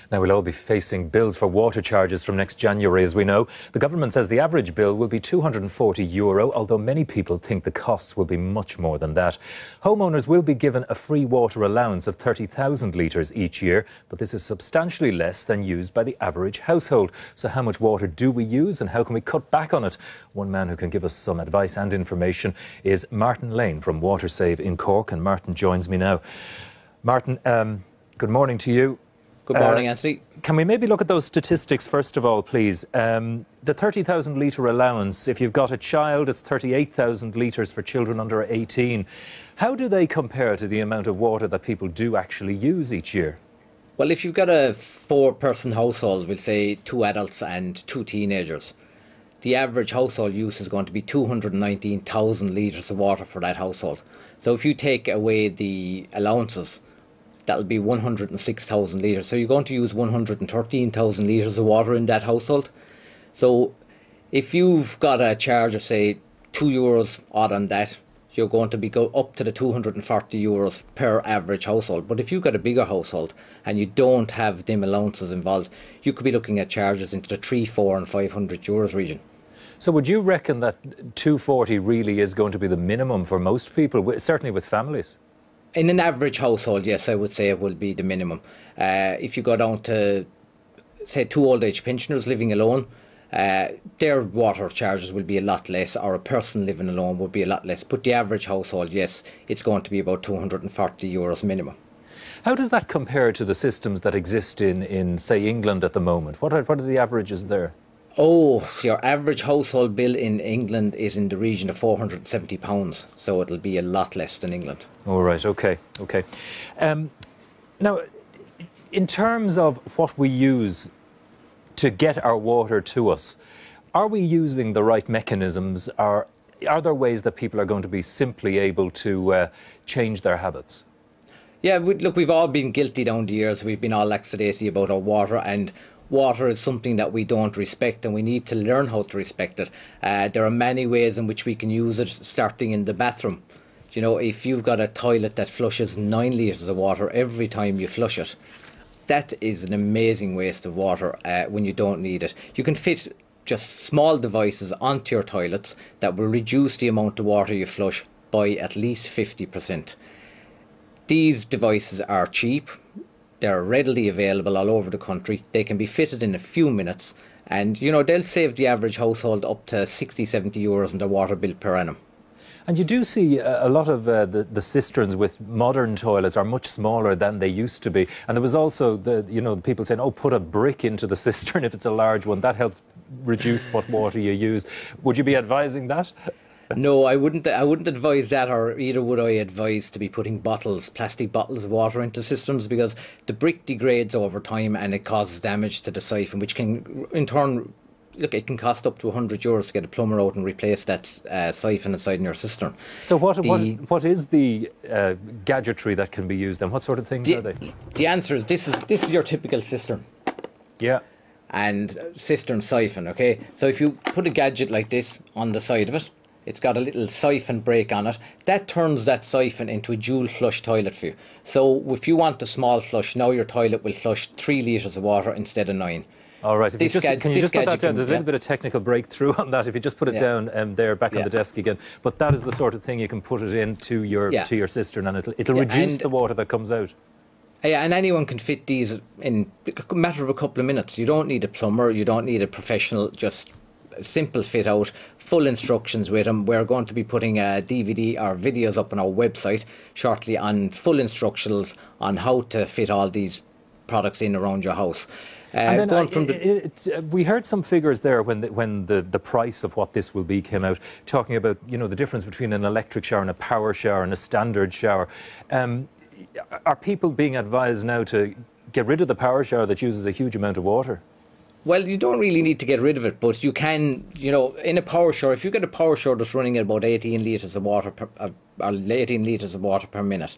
Now, we'll all be facing bills for water charges from next January, as we know. The government says the average bill will be €240, although many people think the costs will be much more than that. Homeowners will be given a free water allowance of 30,000 litres each year, but this is substantially less than used by the average household. So how much water do we use and how can we cut back on it? One man who can give us some advice and information is Martin Lane from Watersave in Cork, and Martin joins me now. Martin, good morning to you. Good morning, Anthony. Can we maybe look at those statistics first of all, please? The 30,000 litre allowance, if you've got a child, it's 38,000 litres for children under 18. How do they compare to the amount of water that people do actually use each year? Well, if you've got a four-person household, we'll say 2 adults and 2 teenagers, the average household use is going to be 219,000 litres of water for that household. So if you take away the allowances, that'll be 106,000 litres. So you're going to use 113,000 litres of water in that household. So if you've got a charge of, say, €2 odd on that, you're going to be go up to the €240 per average household. But if you've got a bigger household and you don't have them allowances involved, you could be looking at charges into the €300, €400 and €500 region. So would you reckon that 240 really is going to be the minimum for most people, certainly with families? In an average household, yes, I would say it will be the minimum. If you go down to, say, 2 old age pensioners living alone, their water charges will be a lot less, or a person living alone would be a lot less. But the average household, yes, it's going to be about €240 minimum. How does that compare to the systems that exist in say, England at the moment? What are the averages there? Oh, your average household bill in England is in the region of £470, so it'll be a lot less than England. All right, okay. Now, in terms of what we use to get our water to us, are we using the right mechanisms? Are there ways that people are going to be simply able to change their habits? Yeah, look, we've all been guilty down the years. We've been all lackadaisy about our water, and water is something that we don't respect, and we need to learn how to respect it. There are many ways in which we can use it, starting in the bathroom. You know, if you've got a toilet that flushes 9 litres of water every time you flush it, that is an amazing waste of water when you don't need it. You can fit just small devices onto your toilets that will reduce the amount of water you flush by at least 50%. These devices are cheap. They're readily available all over the country. They can be fitted in a few minutes, and you know, they'll save the average household up to €60, €70 in their water bill per annum. And you do see a lot of the cisterns with modern toilets are much smaller than they used to be. And there was also people saying, oh, put a brick into the cistern if it's a large one. That helps reduce what water you use. Would you be advising that? No, I wouldn't advise that, or either would I advise to be putting plastic bottles of water into cisterns, because the brick degrades over time and it causes damage to the siphon, which can in turn, look, it can cost up to €100 to get a plumber out and replace that siphon inside in your cistern. So what is the gadgetry that can be used, and what sort of things are they? The answer is this is your typical cistern. Yeah. And cistern siphon, okay? So if you put a gadget like this on the side of it, it's got a little siphon brake on it. That turns that siphon into a dual flush toilet for you. So if you want a small flush, now your toilet will flush 3 litres of water instead of 9. All right. Can you just put that down? There's a little bit of technical breakthrough on that. If you just put it down there, back on the desk again. But that is the sort of thing you can put it into your cistern, and it'll reduce the water that comes out. Yeah, and anyone can fit these in a matter of a couple of minutes. You don't need a plumber. You don't need a professional. Just simple fit out, full instructions with them. We're going to be putting a DVD or videos up on our website shortly on full instructions on how to fit all these products in around your house. And then we heard some figures there when the price of what this will be came out, talking about the difference between an electric shower and a power shower and a standard shower. Are people being advised now to get rid of the power shower that uses a huge amount of water? Well, you don't really need to get rid of it, but you can, in a power shower, if you get a power shower that's running at about 18 litres of water per 18 litres of water per minute,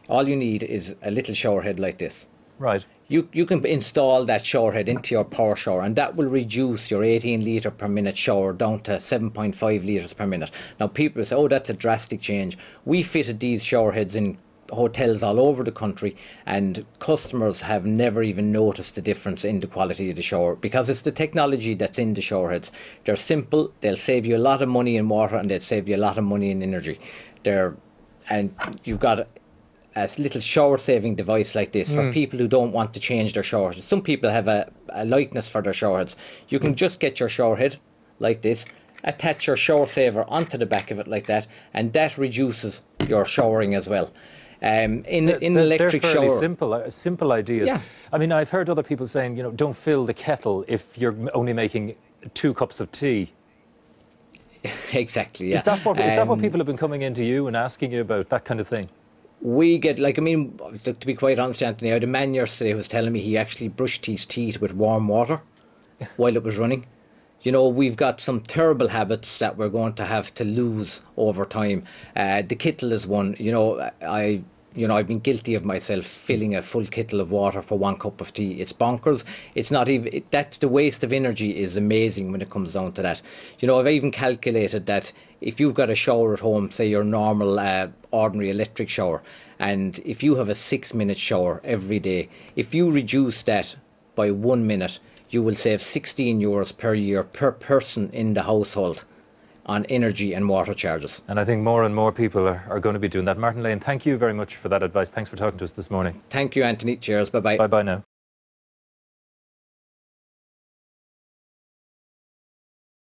all you need is a little shower head like this. Right. You can install that shower head into your power shower, and that will reduce your 18 litre per minute shower down to 7.5 litres per minute. Now, people say, oh, that's a drastic change. We fitted these shower heads in hotels all over the country, and customers have never even noticed the difference in the quality of the shower, because it's the technology that's in the shower heads. They're simple, they'll save you a lot of money in water, and they'll save you a lot of money in energy. And you've got a little shower saving device like this for people who don't want to change their showers. Some people have a likeness for their shower heads. You can just get your shower head like this, attach your shower saver onto the back of it like that, and that reduces your showering as well. In electric they're fairly shower, simple ideas. Yeah. I mean, I've heard other people saying, don't fill the kettle if you're only making 2 cups of tea. Exactly. Yeah. Is that what people have been coming into you and asking you about, that kind of thing? We get, to be quite honest, Anthony, I had a man yesterday who was telling me he actually brushed his teeth with warm water while it was running. We've got some terrible habits that we're going to have to lose over time. The kettle is one. I've been guilty of myself filling a full kettle of water for 1 cup of tea. It's bonkers. It's not even that. The waste of energy is amazing when it comes down to that. I've even calculated that if you've got a shower at home, say your normal ordinary electric shower, and if you have a 6-minute shower every day, if you reduce that by 1 minute, you will save €16 per year per person in the household on energy and water charges. And I think more and more people are going to be doing that. Martin Lane, thank you very much for that advice. Thanks for talking to us this morning. Thank you, Anthony. Cheers. Bye-bye. Bye-bye now.